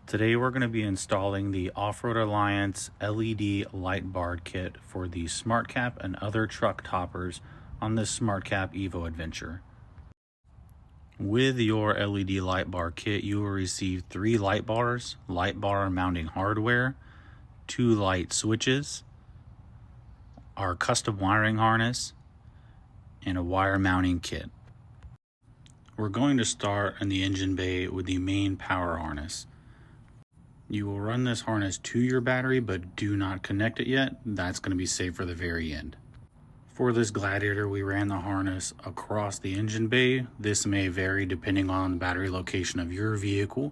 Today we're going to be installing the Offroad Alliance LED light bar kit for the SmartCap and other truck toppers on this SmartCap Evo adventure. With your LED light bar kit, you will receive 3 light bars, light bar mounting hardware, 2 light switches, our custom wiring harness, and a wire mounting kit. We're going to start in the engine bay with the main power harness. You will run this harness to your battery, but do not connect it yet. That's going to be saved for the very end. For this Gladiator, we ran the harness across the engine bay. This may vary depending on the battery location of your vehicle.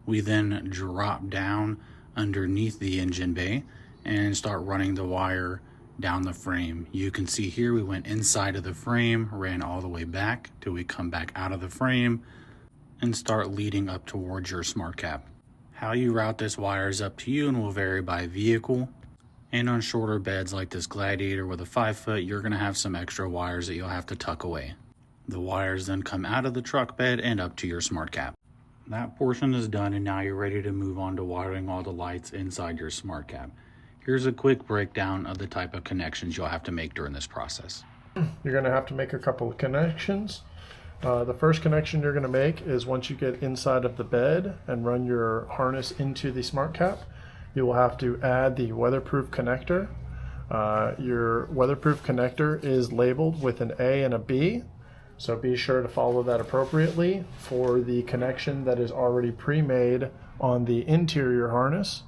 We then drop down underneath the engine bay and start running the wire down the frame. You can see here we went inside of the frame, ran all the way back till we come back out of the frame and start leading up towards your SmartCap. How you route this wire is up to you and will vary by vehicle. And on shorter beds like this Gladiator with a 5-foot, you're going to have some extra wires that you'll have to tuck away. The wires then come out of the truck bed and up to your SmartCap. That portion is done, and now you're ready to move on to wiring all the lights inside your SmartCap. Here's a quick breakdown of the type of connections you'll have to make during this process. You're going to have to make a couple of connections. The first connection you're going to make is once you get inside of the bed and run your harness into the SmartCap, you will have to add the weatherproof connector. Your weatherproof connector is labeled with an A and a B, so be sure to follow that appropriately for the connection that is already pre-made on the interior harness.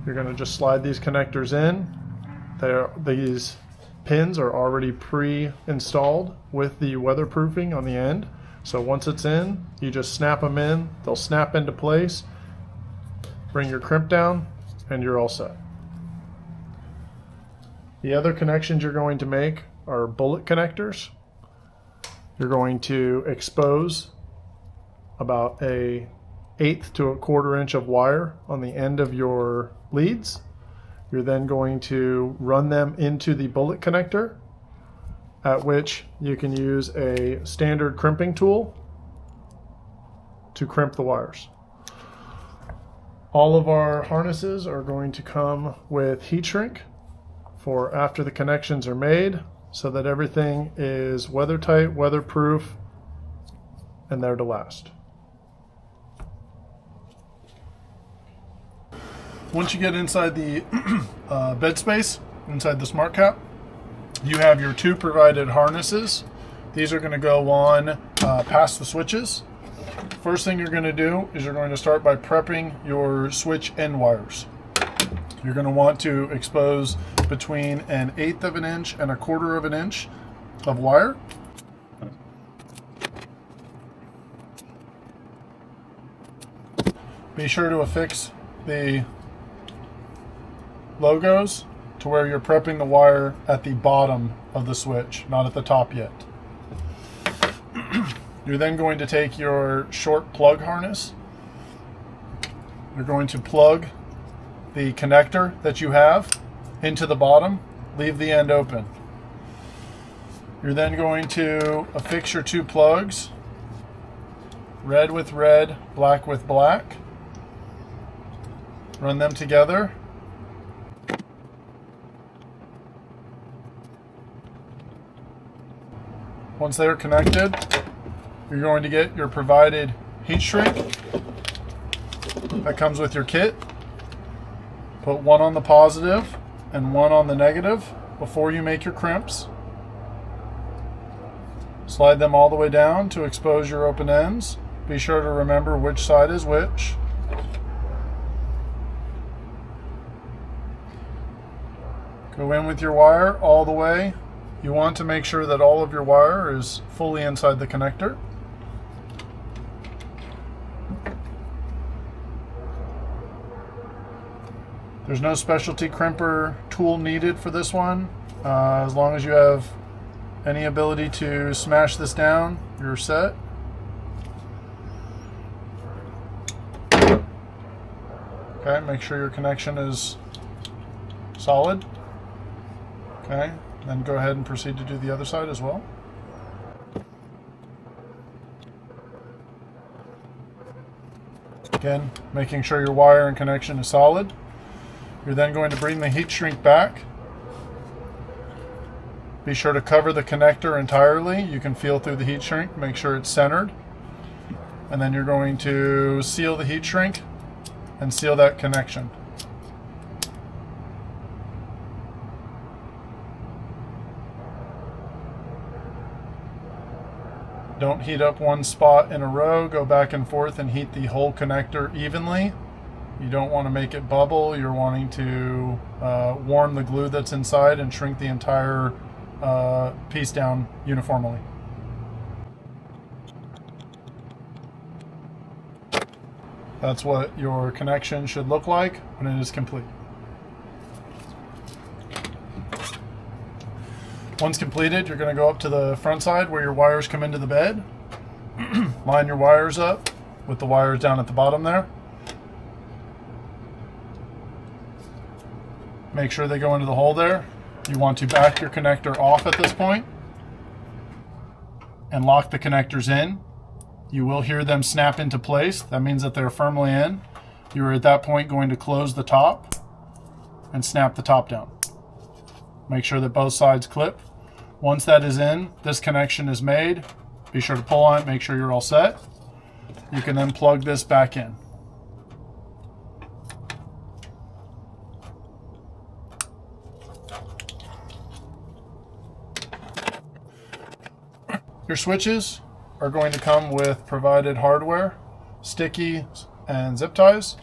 You're going to just slide these connectors in. These pins are already pre-installed with the weatherproofing on the end. So once it's in, you just snap them in. They'll snap into place. Bring your crimp down and you're all set. The other connections you're going to make are bullet connectors. You're going to expose about an 1/8 to 1/4 inch of wire on the end of your leads. You're then going to run them into the bullet connector, at which you can use a standard crimping tool to crimp the wires. All of our harnesses are going to come with heat shrink for after the connections are made, so that everything is weather tight, weatherproof, and there to last. Once you get inside the bed space, inside the SmartCap, you have your 2 provided harnesses. These are going to go on past the switches. First thing you're going to do is you're going to start by prepping your switch end wires. You're going to want to expose between an 1/8 of an inch and 1/4 of an inch of wire. Be sure to affix the logos to where you're prepping the wire at the bottom of the switch, not at the top yet. You're then going to take your short plug harness. You're going to plug the connector that you have into the bottom, leave the end open. You're then going to affix your 2 plugs, red with red, black with black. Run them together. Once they're connected, you're going to get your provided heat shrink that comes with your kit. Put one on the positive and one on the negative before you make your crimps. Slide them all the way down to expose your open ends. Be sure to remember which side is which. Go in with your wire all the way. You want to make sure that all of your wire is fully inside the connector. There's no specialty crimper tool needed for this one. As long as you have any ability to smash this down, you're set. Okay, make sure your connection is solid. Okay, then go ahead and proceed to do the other side as well. Again, making sure your wire and connection is solid. You're then going to bring the heat shrink back. Be sure to cover the connector entirely. You can feel through the heat shrink, make sure it's centered. And then you're going to seal the heat shrink and seal that connection. Don't heat up one spot in a row. Go back and forth and heat the whole connector evenly. You don't want to make it bubble. You're wanting to warm the glue that's inside and shrink the entire piece down uniformly. That's what your connection should look like when it is complete. Once completed, you're going to go up to the front side where your wires come into the bed. Line your wires up with the wires down at the bottom there. Make sure they go into the hole there. You want to back your connector off at this point and lock the connectors in. You will hear them snap into place. That means that they're firmly in. You are at that point going to close the top and snap the top down. Make sure that both sides clip. Once that is in, this connection is made. Be sure to pull on it, make sure you're all set. You can then plug this back in. Your switches are going to come with provided hardware, sticky and zip ties.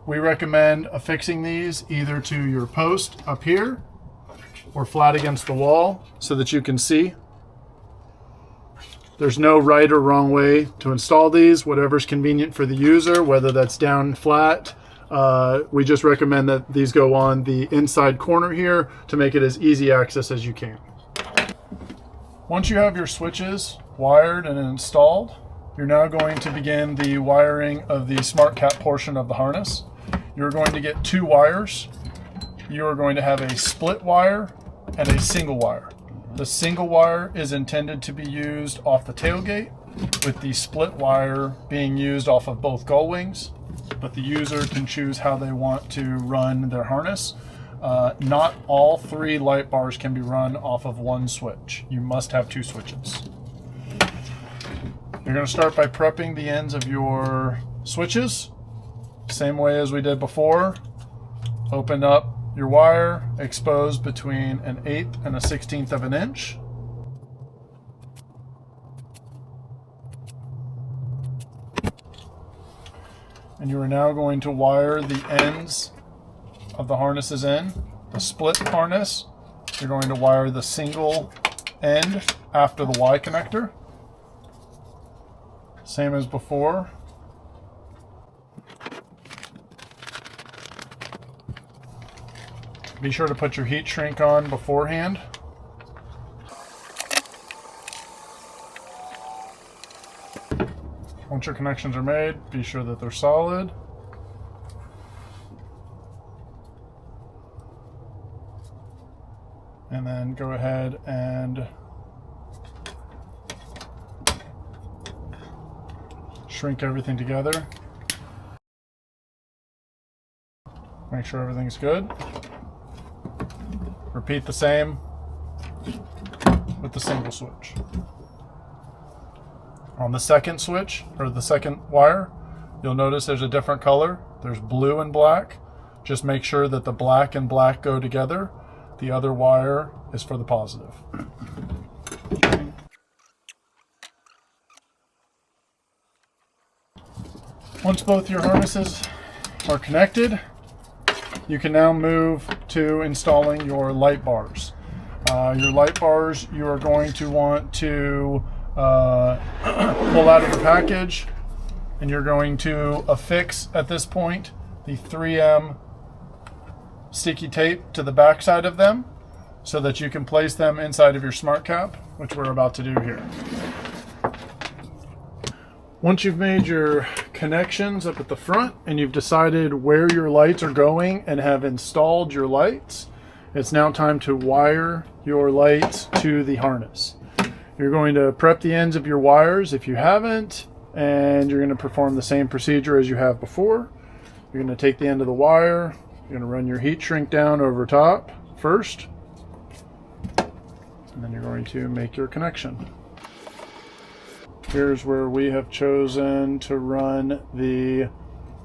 We recommend affixing these either to your post up here or flat against the wall so that you can see. There's no right or wrong way to install these, whatever's convenient for the user, whether that's down flat. We just recommend that these go on the inside corner here to make it as easy access as you can. Once you have your switches wired and installed, you're now going to begin the wiring of the SmartCap portion of the harness. You're going to get two wires. You are going to have a split wire and a single wire. The single wire is intended to be used off the tailgate, with the split wire being used off of both gull wings, but the user can choose how they want to run their harness. Not all three light bars can be run off of one switch. You must have two switches. You're going to start by prepping the ends of your switches, same way as we did before. Open up your wire, expose between 1/8 and 1/16 of an inch. And you are now going to wire the ends of the harnesses in. The split harness, you're going to wire the single end after the Y connector. Same as before. Be sure to put your heat shrink on beforehand. Once your connections are made, be sure that they're solid. And then go ahead and shrink everything together. Make sure everything's good. Repeat the same with the single switch. On the second switch, or the second wire, you'll notice there's a different color. There's blue and black. Just make sure that the black and black go together. The other wire is for the positive. Once both your harnesses are connected, you can now move to installing your light bars. Your light bars, you are going to want to pull out of the package, and you're going to affix at this point the 3M sticky tape to the back side of them so that you can place them inside of your SmartCap, which we're about to do here. Once you've made your connections up at the front and you've decided where your lights are going and have installed your lights, it's now time to wire your lights to the harness. You're going to prep the ends of your wires. If you haven't, And you're going to perform the same procedure as you have before. You're going to take the end of the wire, you're going to run your heat shrink down over top first, and then you're going to make your connection. Here's where we have chosen to run the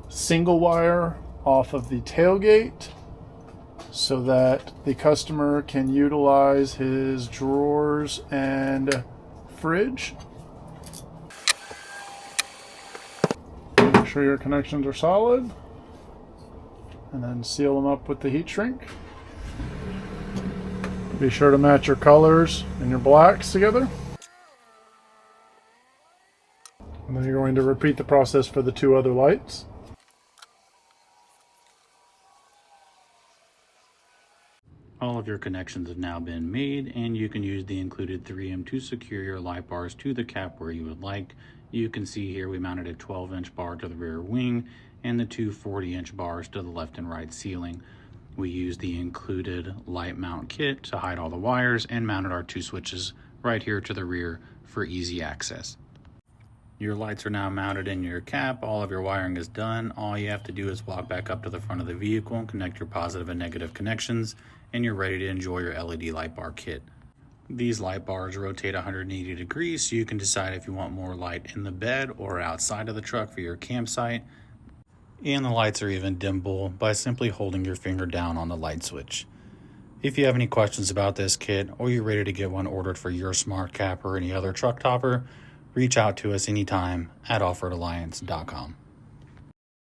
single wire off of the tailgate so that the customer can utilize his drawers and fridge. Make sure your connections are solid, and then seal them up with the heat shrink. Be sure to match your colors and your blacks together. And then you're going to repeat the process for the two other lights. All of your connections have now been made, and you can use the included 3M to secure your light bars to the cap where you would like. You can see here we mounted a 12-inch bar to the rear wing and the two 40-inch bars to the left and right ceiling. We used the included light mount kit to hide all the wires and mounted our two switches right here to the rear for easy access. Your lights are now mounted in your cap. All of your wiring is done. All you have to do is walk back up to the front of the vehicle and connect your positive and negative connections, and you're ready to enjoy your LED light bar kit. These light bars rotate 180 degrees, so you can decide if you want more light in the bed or outside of the truck for your campsite. And the lights are even dimmable by simply holding your finger down on the light switch. If you have any questions about this kit, or you're ready to get one ordered for your SmartCap or any other truck topper, reach out to us anytime at offroadalliance.com.